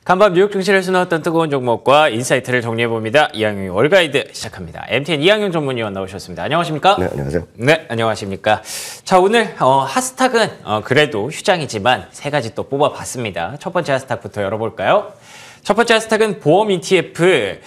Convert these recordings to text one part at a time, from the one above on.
간밤 뉴욕 증시에서 나왔던 뜨거운 종목과 인사이트를 정리해봅니다. 이항용의 월가이드 시작합니다. MTN 이항용 전문위원 나오셨습니다. 안녕하십니까? 네, 안녕하세요. 네, 안녕하십니까? 자, 오늘 핫스탁은 그래도 휴장이지만 세 가지 또 뽑아봤습니다. 첫 번째 핫스탁부터 열어볼까요? 첫 번째 핫스탁은 보험 ETF,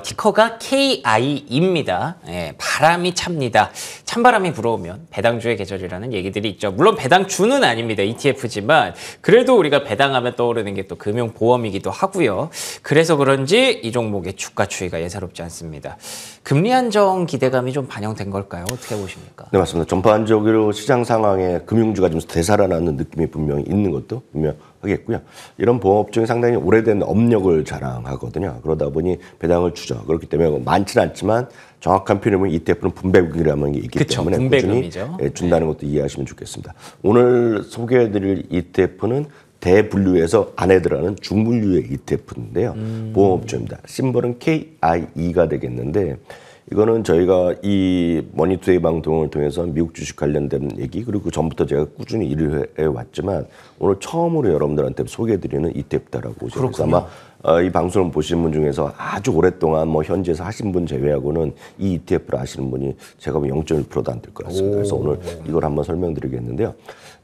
티커가 KI입니다. 예, 바람이 찹니다. 찬바람이 불어오면 배당주의 계절이라는 얘기들이 있죠. 물론 배당주는 아닙니다. ETF지만 그래도 우리가 배당하면 떠오르는 게 또 금융보험이기도 하고요. 그래서 그런지 이 종목의 주가 추이가 예사롭지 않습니다. 금리 안정 기대감이 좀 반영된 걸까요? 어떻게 보십니까? 네, 맞습니다. 전반적으로 시장 상황에 금융주가 좀 되살아나는 느낌이 분명히 있는 것도 분명하겠고요. 이런 보험업종이 상당히 오래된 업력을 자랑하거든요. 그러다 보니 배당을 주죠. 그렇기 때문에 많지는 않지만 정확한 표현이면 ETF는 분배금이라는 게 있기 그쵸, 때문에 분배금이죠. 꾸준히 준다는 것도 이해하시면 좋겠습니다. 오늘 소개해드릴 ETF는 대분류에서 안에 들어가는 중분류의 ETF인데요. 보험업종입니다. 심벌은 KIE가 되겠는데 이거는 저희가 이 머니투데이 방송을 통해서 미국 주식 관련된 얘기 그리고 그 전부터 제가 꾸준히 일을 해왔지만 오늘 처음으로 여러분들한테 소개해드리는 ETF다라고 보시면 아마 이 방송을 보시는 분 중에서 아주 오랫동안 뭐 현지에서 하신 분 제외하고는 이 ETF를 아시는 분이 제가 보면 0.1%도 안 될 것 같습니다. 그래서 오늘 이걸 한번 설명드리겠는데요.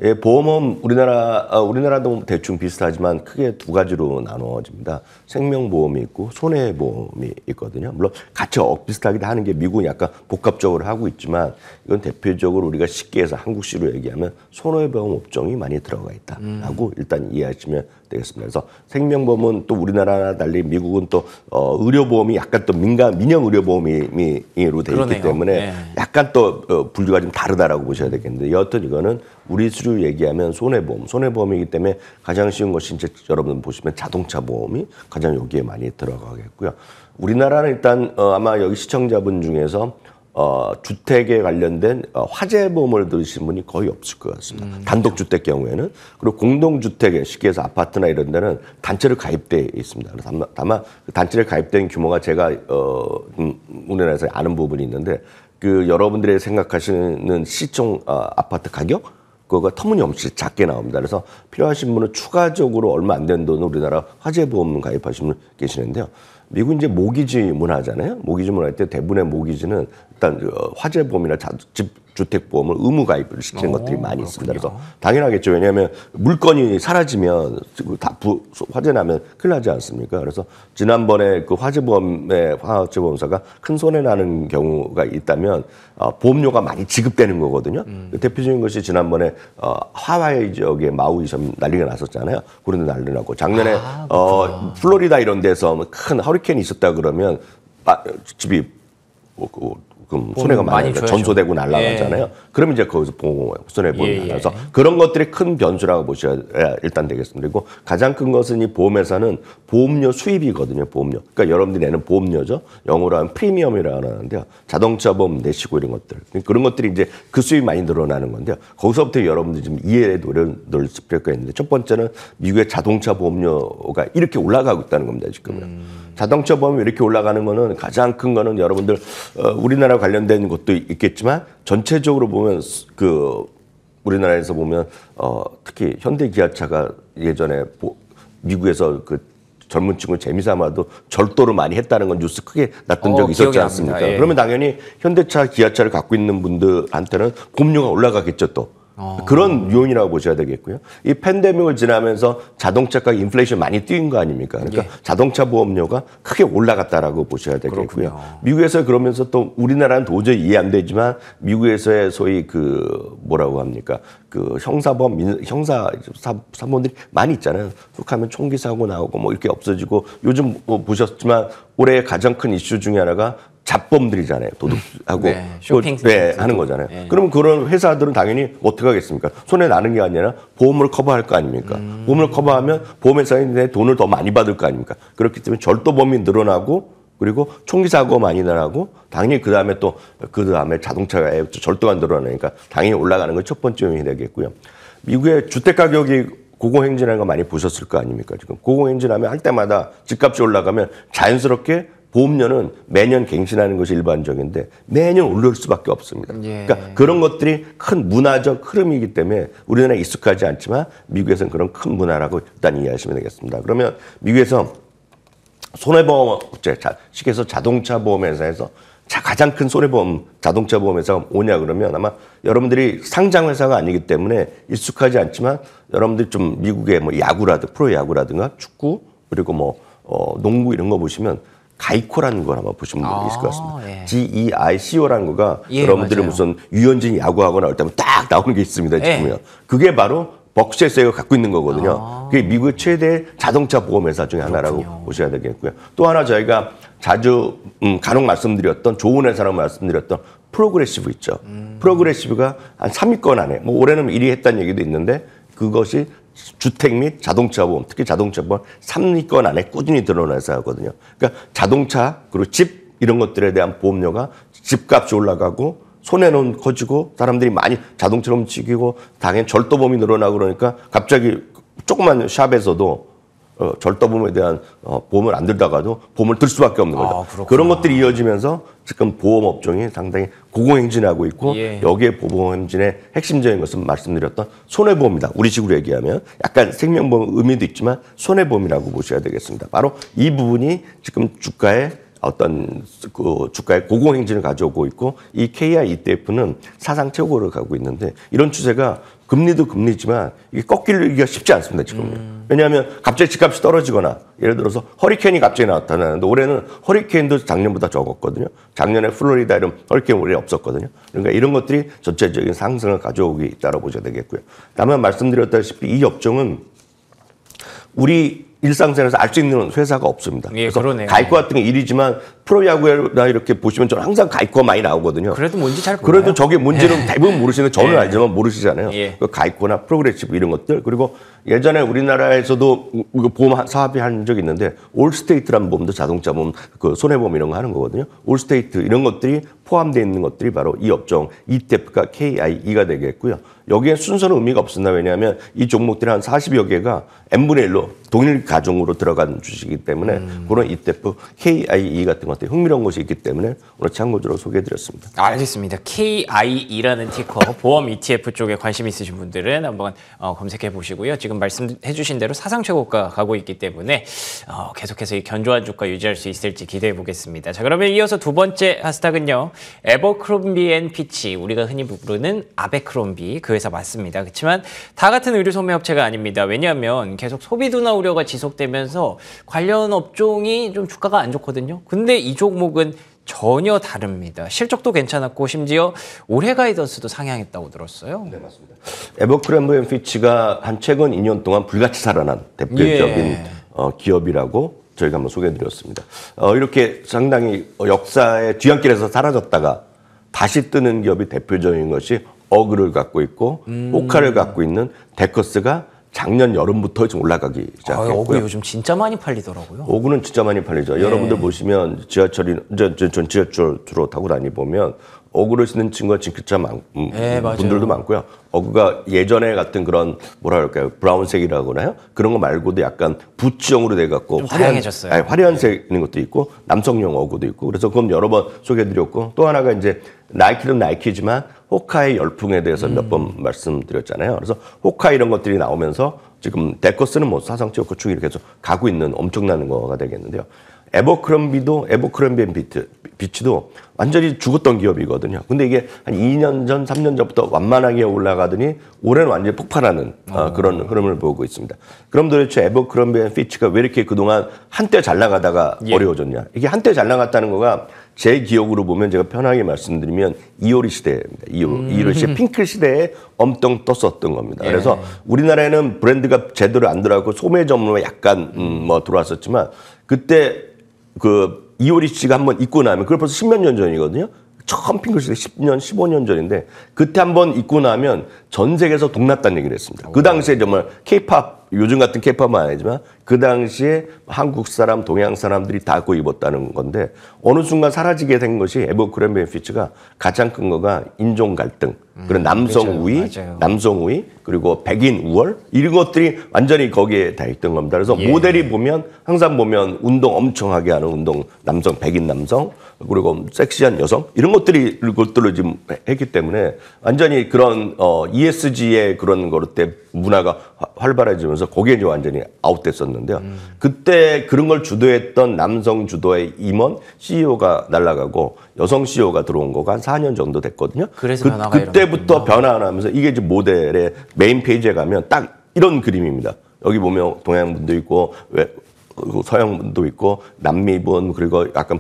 예, 보험은 우리나라도 대충 비슷하지만 크게 두 가지로 나눠집니다. 생명보험이 있고 손해보험이 있거든요. 물론 같이 비슷하게 하는 게 미국은 약간 복합적으로 하고 있지만 이건 대표적으로 우리가 쉽게 해서 한국식으로 얘기하면 손해보험 업종이 많이 들어가 있다라고 일단 이해하시면 되겠습니다. 그래서 생명보험은 또 우리나라와 달리 미국은 또 의료보험이 약간 또 민영 의료보험으로 되어 있기 때문에 네. 약간 또 분류가 좀 다르다라고 보셔야 되겠는데 여하튼 이거는 우리 수로 얘기하면 손해보험이기 때문에 가장 쉬운 것이 이제 여러분 보시면 자동차 보험이 가장 여기에 많이 들어가겠고요. 우리나라는 일단 아마 여기 시청자분 중에서 주택에 관련된 화재보험을 들으신 분이 거의 없을 것 같습니다. 단독주택 경우에는. 그리고 공동주택에 쉽게 해서 아파트나 이런 데는 단체로 가입돼 있습니다. 그래서 다만 그 단체로 가입된 규모가 제가 우리나라에서 아는 부분이 있는데 그 여러분들이 생각하시는 시총 아파트 가격 그거가 터무니없이 작게 나옵니다. 그래서 필요하신 분은 추가적으로 얼마 안 되는 돈을 우리나라 화재보험 가입하시는 분 계시는데요. 미국은 이제 모기지 문화잖아요. 모기지 문화일 때 대부분의 모기지는 일단 화재보험이나 주택보험을 의무 가입을 시키는 것들이 많이 있습니다. 그래서 당연하겠죠. 왜냐하면 물건이 사라지면 다 화재 나면 큰일 나지 않습니까? 그래서 지난번에 그 화재보험사가 큰 손해 나는 경우가 있다면 보험료가 많이 지급되는 거거든요. 대표적인 것이 지난번에 하와이 지역에 마우이 점 난리가 났었잖아요. 그런데 난리 나고 작년에 플로리다 이런 데서 큰 허리케인이 있었다 그러면 집이 손해가 많이 전소되고 날아가잖아요. 예. 그러면 이제 거기서 손해보험이 나서 그런 것들이 큰 변수라고 보셔야 일단 되겠습니다. 그리고 가장 큰 것은 이 보험회사는 보험료 수입이거든요. 보험료. 그러니까 여러분들이 내는 보험료죠. 영어로 하면 프리미엄이라고 하는데요. 자동차 보험 내시고 이런 것들. 그런 것들이 이제 그 수입이 많이 늘어나는 건데요. 거기서부터 여러분들이 좀 이해에 노력을 필요가 있는데 첫 번째는 미국의 자동차 보험료가 이렇게 올라가고 있다는 겁니다. 지금은. 자동차 보험이 이렇게 올라가는 거는 가장 큰 거는 여러분들 우리나라 관련된 것도 있겠지만 전체적으로 보면 그 우리나라에서 보면 특히 현대 기아차가 예전에 미국에서 그 젊은 친구 재미삼아도 절도를 많이 했다는 건 뉴스 크게 났던 적이 있었지 않습니까? 예. 그러면 당연히 현대차, 기아차를 갖고 있는 분들한테는 보험료가 올라가겠죠 또. 그런 요인이라고 보셔야 되겠고요. 이 팬데믹을 지나면서 자동차가 인플레이션 많이 뛰는 거 아닙니까? 그러니까 자동차 보험료가 크게 올라갔다라고 보셔야 되겠고요. 그렇군요. 미국에서 그러면서 또 우리나라는 도저히 이해 안 되지만 미국에서의 소위 그 뭐라고 합니까? 그 형사보험, 사본들이 많이 있잖아요. 툭하면 총기 사고 나오고 뭐 이렇게 없어지고 요즘 뭐 보셨지만 올해 가장 큰 이슈 중에 하나가 잡범들이잖아요. 도둑하고 쇼핑 하는 거잖아요. 네. 그러면 그런 회사들은 당연히 어떻게 하겠습니까? 손해 나는 게 아니라 보험을 커버할 거 아닙니까? 보험을 커버하면 보험회사에 내 돈을 더 많이 받을 거 아닙니까? 그렇기 때문에 절도범이 늘어나고 그리고 총기 사고 많이 나고 당연히 그 다음에 자동차가 절도가 늘어나니까 당연히 올라가는 건 첫 번째 요인이 되겠고요. 미국의 주택 가격이 고공행진하는 거 많이 보셨을 거 아닙니까? 지금 고공행진하면 할 때마다 집값이 올라가면 자연스럽게 보험료는 매년 갱신하는 것이 일반적인데 매년 오를 수밖에 없습니다. 예. 그러니까 그런 것들이 큰 문화적 흐름이기 때문에 우리나라에 익숙하지 않지만 미국에서는 그런 큰 문화라고 일단 이해하시면 되겠습니다. 그러면 미국에서 손해보험업체, 쉽게 해서 자동차 보험회사에서 가장 큰 손해보험, 자동차 보험회사가 뭐냐 그러면 아마 여러분들이 상장회사가 아니기 때문에 익숙하지 않지만 여러분들이 좀 미국의 뭐 야구라든가 프로야구라든가 축구 그리고 뭐 농구 이런 거 보시면 가이코라는 걸 아마 보신 분들이 있을 것 같습니다. 예. GEICO라는 거가 예, 여러분들이 맞아요. 무슨 유현진 야구하고 나올 때면 딱 나오는 게 있습니다. 지금요. 예. 그게 바로 벅시에서 갖고 있는 거거든요. 그게 미국의 최대 자동차 보험회사 중에 하나라고 보셔야 되겠고요. 또 하나 저희가 자주 간혹 말씀드렸던 좋은 회사라고 말씀드렸던 프로그레시브 있죠. 프로그레시브가 한 3위권 안에 뭐 올해는 1위 했다는 얘기도 있는데 그것이 주택 및 자동차 보험, 특히 자동차 보험 3위권 안에 꾸준히 들어오는 회사거든요. 그러니까 자동차 그리고 집 이런 것들에 대한 보험료가 집값이 올라가고 손해는 커지고 사람들이 많이 자동차 훔치고 당연히 절도범이 늘어나고 그러니까 갑자기 조그만 샵에서도 절도범에 대한 보험을 안 들다가도 보험을 들 수밖에 없는 거죠. 그렇구나. 그런 것들이 이어지면서 지금 보험업종이 상당히 고공행진하고 있고 예. 여기에 보험행진의 핵심적인 것은 말씀드렸던 손해보험이다. 우리식으로 얘기하면 약간 생명보험 의미도 있지만 손해보험이라고 보셔야 되겠습니다. 바로 이 부분이 지금 주가의 어떤 그 주가의 고공행진을 가져오고 있고 이 KI ETF는 사상 최고를 가고 있는데 이런 추세가 금리도 금리지만 이게 꺾이기가 쉽지 않습니다 지금. 왜냐하면 갑자기 집값이 떨어지거나 예를 들어서 허리케인이 갑자기 나타나는데 올해는 허리케인도 작년보다 적었거든요. 작년에 플로리다 이런 허리케인 올해 없었거든요. 그러니까 이런 것들이 전체적인 상승을 가져오고 있다고 보셔야 되겠고요. 다만 말씀드렸다시피 이 업종은 우리 일상생활에서 알 수 있는 회사가 없습니다. 예, 그래서 그러네요. 가이코 같은 게 일이지만 프로야구나 이렇게 보시면 저는 항상 가이코가 많이 나오거든요. 그래도 뭔지 잘 몰라요. 그래도 저게 뭔지는 대부분 모르시는데 저는 예. 알지만 모르시잖아요. 예. 그 가이코나 프로그레시브 이런 것들 그리고 예전에 우리나라에서도 보험 사업이 한 적이 있는데 올스테이트라는 보험도 자동차 보험 그 손해보험 이런 거 하는 거거든요. 올스테이트 이런 것들이 포함되어 있는 것들이 바로 이 업종 ETF가 KIE가 되겠고요. 여기에 순서는 의미가 없습니다. 왜냐하면 이 종목들이 한 40여 개가 n분의 1로 동일 가종으로 들어간 주식이기 때문에 그런 ETF KIE 같은 것들이 흥미로운 것이 있기 때문에 오늘 참고적으로 소개해드렸습니다. 알겠습니다. KIE라는 티커 보험 ETF 쪽에 관심 있으신 분들은 한번 검색해 보시고요. 지금 말씀해 주신 대로 사상 최고가 가고 있기 때문에 계속해서 이 견조한 주가 유지할 수 있을지 기대해 보겠습니다. 자, 그러면 이어서 두 번째 하스닥은요. 에버크롬비 앤 피치, 우리가 흔히 부르는 아베크롬비 그 회사 맞습니다. 그렇지만 다 같은 의류 소매 업체가 아닙니다. 왜냐하면 계속 소비 둔화 우려가 지속되면서 관련 업종이 좀 주가가 안 좋거든요. 근데 이 종목은 전혀 다릅니다. 실적도 괜찮았고 심지어 올해 가이던스도 상향했다고 들었어요. 네, 맞습니다. 에버크롬비 앤 피치가 한 최근 2년 동안 불같이 살아난 대표적인 기업이라고 저희가 한번 소개해드렸습니다. 이렇게 상당히 역사의 뒤안길에서 사라졌다가 다시 뜨는 기업이 대표적인 것이 어그를 갖고 있고 호카를 갖고 있는 데커스가 작년 여름부터 좀 올라가기 시작했고요. 어그 요즘 진짜 많이 팔리더라고요. 어그는 진짜 많이 팔리죠. 여러분들 보시면 지하철이 전 지하철 주로 타고 다니보면 어그를 쓰는 친구가 진짜 분들도 많고요. 어그가 예전에 같은 그런 뭐라 그럴까요? 브라운색이라고 하나요? 그런 거 말고도 약간 부츠형으로 돼 갖고 다양해졌어요. 화려한 색인 것도 있고 남성용 어그도 있고 그래서 그건 여러 번 소개해드렸고 또 하나가 이제 나이키는 나이키지만 호카의 열풍에 대해서 몇 번 말씀드렸잖아요. 그래서 호카 이런 것들이 나오면서 지금 데커스는 뭐 사상 최고 고축이 계속 가고 있는 엄청난 거가 되겠는데요. 에버크롬비 앤 피치도 완전히 죽었던 기업이거든요. 근데 이게 한 2년 전, 3년 전부터 완만하게 올라가더니 올해는 완전히 폭발하는 그런 흐름을 보고 있습니다. 그럼 도대체 에버크롬비 앤 피치가 왜 이렇게 그동안 한때 잘 나가다가 어려워졌냐. 이게 한때 잘 나갔다는 거가 제 기억으로 보면 제가 편하게 말씀드리면 이효리 시대입니다. 이효리 시대 핑클 시대에 엄청 떴었던 겁니다. 그래서 우리나라에는 브랜드가 제대로 안 들어가고 소매 전문으로 약간 들어왔었지만 그때 그 이효리 씨가 한번 입고 나면 그걸 벌써 10몇 년 전이거든요. 처음 핑클 시대 10년, 15년 전인데 그때 한번 입고 나면 전 세계에서 동났다는 얘기를 했습니다. 그 당시에 정말 K-팝 요즘 같은 케이팝만 아니지만 그 당시에 한국 사람, 동양 사람들이 다 그거 입었다는 건데 어느 순간 사라지게 된 것이 에버크렘 앤 피츠가 가장 큰 거가 인종 갈등, 그런 남성 그렇죠. 우위, 맞아요. 남성 우위, 그리고 백인 우월 이런 것들이 완전히 거기에 다 있던 겁니다. 그래서 예. 모델이 보면 항상 보면 운동 엄청 하게 하는 운동 남성, 백인 남성, 그리고 섹시한 여성 이런 것들을 지금 했기 때문에 완전히 그런 ESG의 그런 거로 때 문화가 활발해지면서 거기에 이제 완전히 아웃됐었는데요. 그때 그런 걸 주도했던 남성 주도의 임원 CEO가 날아가고 여성 CEO가 들어온 거가 한 4년 정도 됐거든요. 그래서 변화가 그때부터 변화를 하면서 이게 이제 모델의 메인 페이지에 가면 딱 이런 그림입니다. 여기 보면 동양분도 있고 서양분도 있고 남미분 그리고 약간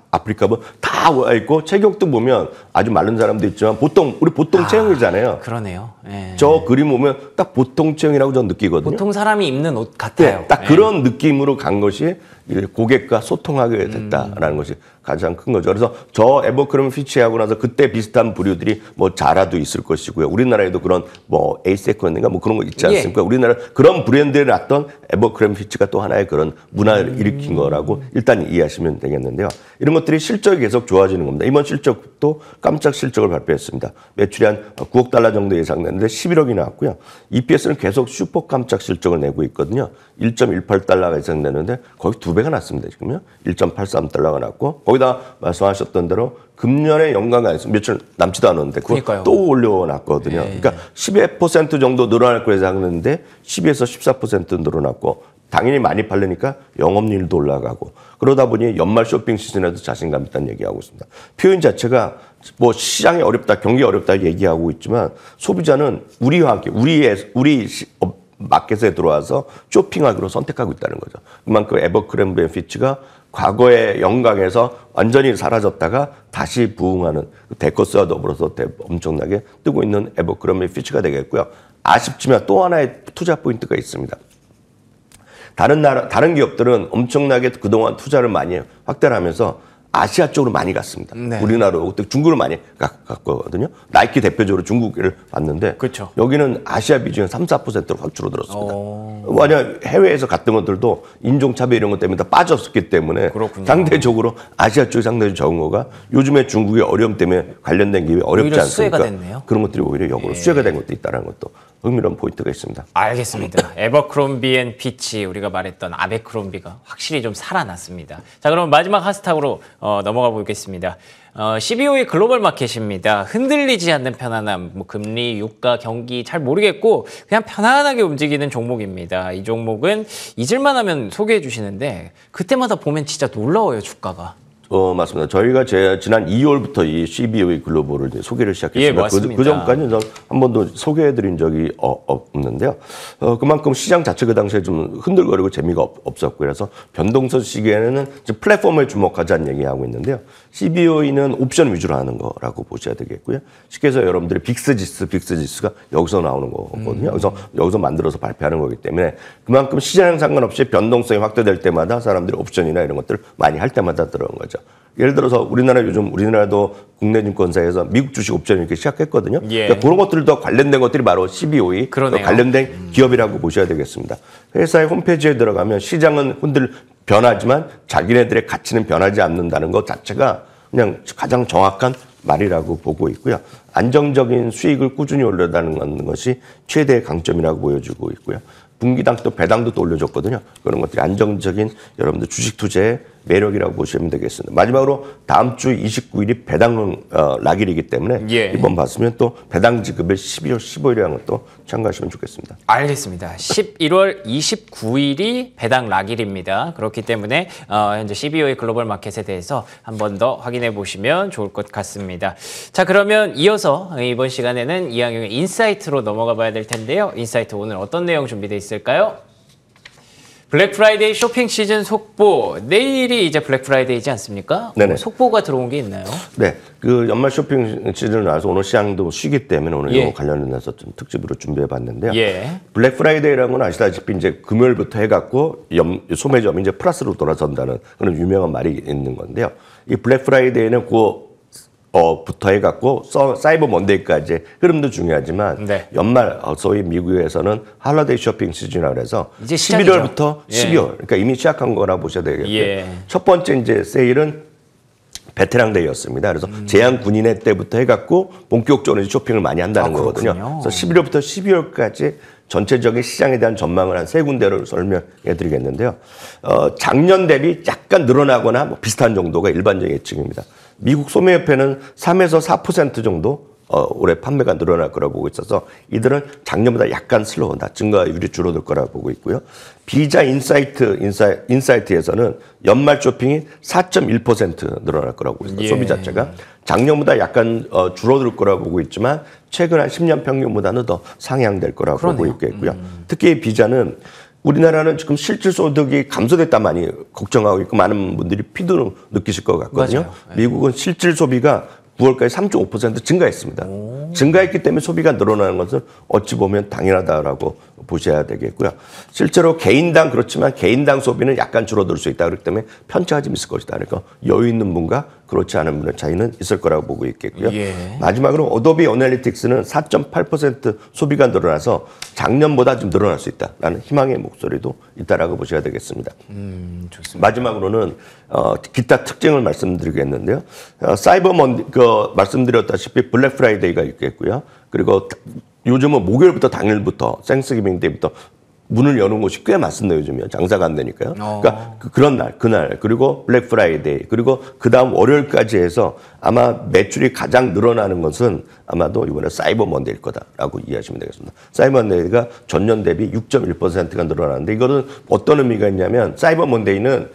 아프리카분 다 와 있고 체격도 보면 아주 마른 사람도 있지만 우리 보통 체형이잖아요. 그러네요. 예. 저 그림 보면 딱 보통 체형이라고 저는 느끼거든요. 보통 사람이 입는 옷 같아요. 네, 딱 그런 느낌으로 간 것이 고객과 소통하게 됐다라는 것이 가장 큰 거죠. 그래서 저 에버크렘 피치하고 나서 그때 비슷한 부류들이 뭐 자라도 있을 것이고요. 우리나라에도 그런 뭐 에이세컨인가 뭐 그런 거 있지 않습니까? 예. 우리나라 그런 브랜드에 났던 에버크렘 피치가 또 하나의 그런 문화를 일으킨 거라고 일단 이해하시면 되겠는데요. 이런 것들이 실적이 계속 좋아지는 겁니다. 이번 실적도 깜짝 실적을 발표했습니다. 매출이 한 9억 달러 정도 예상됐는데 11억이 나왔고요. EPS는 계속 슈퍼 깜짝 실적을 내고 있거든요. 1.18달러가 예상되는데 거의 2배가 났습니다. 지금요. 1.83달러가 났고 거기다 말씀하셨던 대로 금년에 연간가 며칠 남지도 않았는데 그걸 또 올려놨거든요. 그러니까 12% 정도 늘어날 거 예상했는데 12에서 14% 늘어났고 당연히 많이 팔리니까 영업률도 올라가고 그러다 보니 연말 쇼핑 시즌에도 자신감 있다는 얘기하고 있습니다. 표현 자체가 뭐 시장이 어렵다, 경기 어렵다 얘기하고 있지만 소비자는 우리와 함께 우리 마켓에 들어와서 쇼핑하기로 선택하고 있다는 거죠. 그만큼 에버크렘 앤 피치가 과거의 영광에서 완전히 사라졌다가 다시 부흥하는 데커스와 더불어서 엄청나게 뜨고 있는 에버크렘 앤 피치가 되겠고요. 아쉽지만 또 하나의 투자 포인트가 있습니다. 다른 기업들은 엄청나게 그동안 투자를 많이 확대를 하면서 아시아 쪽으로 많이 갔습니다. 네. 우리나라로 중국을 많이 갔거든요. 나이키 대표적으로 중국을 봤는데 그렇죠. 여기는 아시아 비중이 3~4%로 확 줄어들었습니다. 만약 해외에서 갔던 것들도 인종차별 이런 것 때문에 다 빠졌기 때문에 그렇군요. 상대적으로 아시아 쪽이 상당히 적은 거가 요즘에 중국의 어려움 때문에 관련된 기업이 어렵지 오히려 않습니까? 수혜가 됐네요. 그런 것들이 오히려 역으로 수혜가 된 것도 있다는 것도 흥미로운 포인트가 있습니다. 알겠습니다. 에버크롬비 앤 피치 우리가 말했던 아베크롬비가 확실히 좀 살아났습니다. 자, 그럼 마지막 하스탁으로 넘어가 보겠습니다. CBO의 글로벌 마켓입니다. 흔들리지 않는 편안함, 뭐 금리, 유가, 경기 잘 모르겠고 그냥 편안하게 움직이는 종목입니다. 이 종목은 잊을만 하면 소개해 주시는데 그때마다 보면 진짜 놀라워요, 주가가. 맞습니다. 저희가 지난 2월부터 이 CBO의 글로벌을 이제 소개를 시작했습니다. 예, 맞습니다. 그 전까지는 한 번도 소개해드린 적이 없는데요. 그만큼 시장 자체 그 당시에 좀 흔들거리고 재미가 없었고 그래서 변동성 시기에는 플랫폼에 주목하자는 얘기하고 있는데요. CBO는 옵션 위주로 하는 거라고 보셔야 되겠고요. 쉽게 해서 여러분들이 빅스지수가 여기서 나오는 거거든요. 여기서 만들어서 발표하는 거기 때문에 그만큼 시장 상관없이 변동성이 확대될 때마다 사람들이 옵션이나 이런 것들 많이 할 때마다 들어온 거죠. 예를 들어서 우리나라도 국내 증권사에서 미국 주식 옵션 이렇게 시작했거든요. 예. 그러니까 그런 것들도 관련된 것들이 바로 CBO의 관련된 기업이라고 보셔야 되겠습니다. 회사의 홈페이지에 들어가면 시장은 변하지만 자기네들의 가치는 변하지 않는다는 것 자체가 그냥 가장 정확한 말이라고 보고 있고요. 안정적인 수익을 꾸준히 올려다는 것이 최대의 강점이라고 보여주고 있고요. 분기당 또 배당도 또 올려줬거든요. 그런 것들이 안정적인 여러분들 주식 투자의 매력이라고 보시면 되겠습니다. 마지막으로 다음 주 29일이 배당 락일이기 때문에 이번 봤으면 또 배당 지급을 12월 15일이라는 것도 참고하시면 좋겠습니다. 알겠습니다. 11월 29일이 배당 락일입니다. 그렇기 때문에 현재 CBO의 글로벌 마켓에 대해서 한 번 더 확인해 보시면 좋을 것 같습니다. 자, 그러면 이어서 이번 시간에는 이항용의 인사이트로 넘어가 봐야 될 텐데요. 인사이트 오늘 어떤 내용 준비되어 있을까요? 블랙 프라이데이 쇼핑 시즌 속보. 내일이 이제 블랙 프라이데이지 않습니까? 네네. 속보가 들어온 게 있나요? 네. 그 연말 쇼핑 시즌을 나와서 오늘 시장도 쉬기 때문에 오늘 이거 관련해서 좀 특집으로 준비해 봤는데요. 블랙 프라이데이라는 건 아시다시피 이제 금요일부터 해갖고 소매점이 이제 플러스로 돌아선다는 그런 유명한 말이 있는 건데요. 이 블랙 프라이데이는 부터 해갖고 사이버 먼데이까지 흐름도 중요하지만 네. 연말 소위 미국에서는 할러데이 쇼핑 시즌이라고 해서 이제 시작이죠. 11월부터 12월 그러니까 이미 시작한 거라 보셔야 되겠고요. 예. 첫 번째 이제 세일은 베테랑데이였습니다. 그래서 제한 군인회 때부터 해갖고 본격적으로 쇼핑을 많이 한다는 거거든요. 그래서 11월부터 12월까지 전체적인 시장에 대한 전망을 한 세 군데로 설명해 드리겠는데요. 작년 대비 약간 늘어나거나 뭐 비슷한 정도가 일반적인 예측입니다. 미국 소매협회는 3에서 4% 정도 올해 판매가 늘어날 거라고 보고 있어서 이들은 작년보다 약간 슬로우다. 증가율이 줄어들 거라고 보고 있고요. 비자 인사이트에서는 연말 쇼핑이 4.1% 늘어날 거라고 보고 있어요. 예. 소비 자체가. 작년보다 약간 줄어들 거라고 보고 있지만 최근 한 10년 평균보다는 더 상향될 거라고 보고 있겠고요. 특히 비자는 우리나라는 지금 실질 소득이 감소됐다 많이 걱정하고 있고 많은 분들이 피도 느끼실 것 같거든요. 맞아요. 미국은 실질 소비가 9월까지 3.5% 증가했습니다. 증가했기 때문에 소비가 늘어나는 것은 어찌 보면 당연하다라고 보셔야 되겠고요. 실제로 개인당 그렇지만 개인당 소비는 약간 줄어들 수 있다. 그렇기 때문에 편차가 좀 있을 것이다. 그러니까 여유 있는 분과 그렇지 않은 분의 차이는 있을 거라고 보고 있겠고요. 예. 마지막으로 어도비 어널리틱스는 4.8% 소비가 늘어나서 작년보다 좀 늘어날 수 있다라는 희망의 목소리도 있다라고 보셔야 되겠습니다. 좋습니다. 마지막으로는 기타 특징을 말씀드리겠는데요. 말씀드렸다시피 블랙 프라이데이가 있겠고요. 그리고 요즘은 목요일부터 당일부터 땡스기빙 데이부터 문을 여는 곳이 꽤 많습니다. 요즘이요. 장사가 안 되니까요. 그러니까 그런 날, 그날, 그리고 블랙 프라이데이, 그리고 그 다음 월요일까지 해서 아마 매출이 가장 늘어나는 것은 아마도 이번에 사이버 먼데이일 거다라고 이해하시면 되겠습니다. 사이버 먼데이가 전년 대비 6.1%가 늘어나는데 이거는 어떤 의미가 있냐면 사이버 먼데이는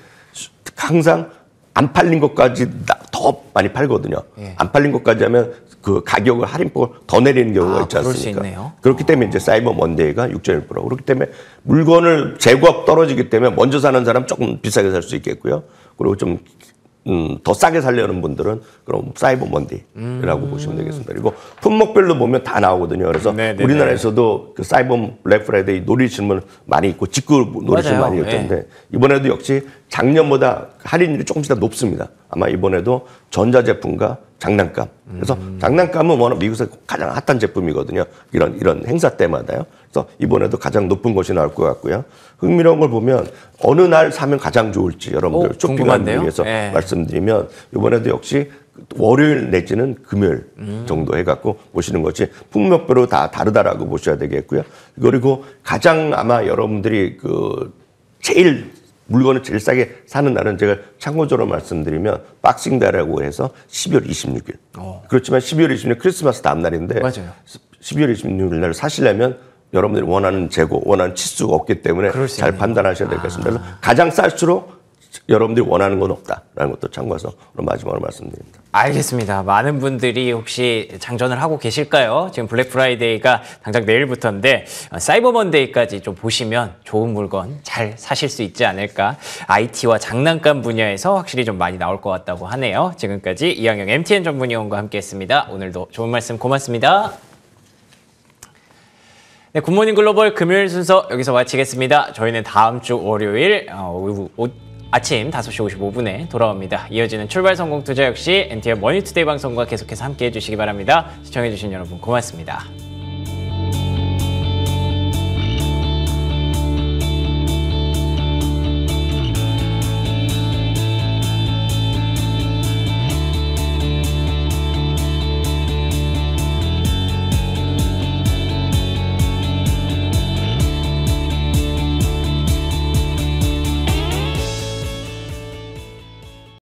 항상 안 팔린 것까지 더 많이 팔거든요. 예. 안 팔린 것까지 하면 그 가격을 할인폭을 더 내리는 경우가 있지 그럴 수 않습니까? 있네요. 그렇기 때문에 이제 사이버 먼데이가 6.1%. 그렇기 때문에 물건을 재고가 떨어지기 때문에 먼저 사는 사람 조금 비싸게 살 수 있겠고요. 그리고 좀 더 싸게 살려는 분들은 그럼 사이버 먼데이라고 보시면 되겠습니다. 그리고 품목별로 보면 다 나오거든요. 그래서 네네네. 우리나라에서도 그 사이버 블랙 프라이데이 노리시는 분 많이 있고 직구 노리시는 맞아요. 많이 있던데 이번에도 역시 작년보다 할인율이 조금씩 더 높습니다. 아마 이번에도 전자제품과 장난감. 그래서 장난감은 워낙 미국에서 가장 핫한 제품이거든요. 이런 행사 때마다요. 그래서 이번에도 가장 높은 것이 나올 것 같고요. 흥미로운 걸 보면 어느 날 사면 가장 좋을지 여러분들 쇼핑하기 궁금한데요? 위해서 네. 말씀드리면 이번에도 역시 월요일 내지는 금요일 정도 해갖고 보시는 것이 품목별로 다 다르다라고 보셔야 되겠고요. 그리고 가장 아마 여러분들이 물건을 제일 싸게 사는 날은 제가 참고적으로 말씀드리면 박싱데이라고 해서 12월 26일. 그렇지만 12월 26일 크리스마스 다음 날인데 맞아요. 12월 26일 날 사시려면 여러분들이 원하는 재고, 원하는 치수가 없기 때문에 그럴 수 잘 있네요. 판단하셔야 되겠습니다. 그래서 가장 쌀수록 여러분들이 원하는 건 없다라는 것도 참고해서 마지막으로 말씀드립니다. 알겠습니다. 많은 분들이 혹시 장전을 하고 계실까요? 지금 블랙 프라이데이가 당장 내일부터인데 사이버 먼데이까지 좀 보시면 좋은 물건 잘 사실 수 있지 않을까. IT와 장난감 분야에서 확실히 좀 많이 나올 것 같다고 하네요. 지금까지 이항영 MTN 전문위원과 함께했습니다. 오늘도 좋은 말씀 고맙습니다. 네, 굿모닝 글로벌 금요일 순서 여기서 마치겠습니다. 저희는 다음 주 월요일 아침 5시 55분에 돌아옵니다. 이어지는 출발 성공 투자 역시 NTN 머니투데이 방송과 계속해서 함께해 주시기 바랍니다. 시청해 주신 여러분 고맙습니다.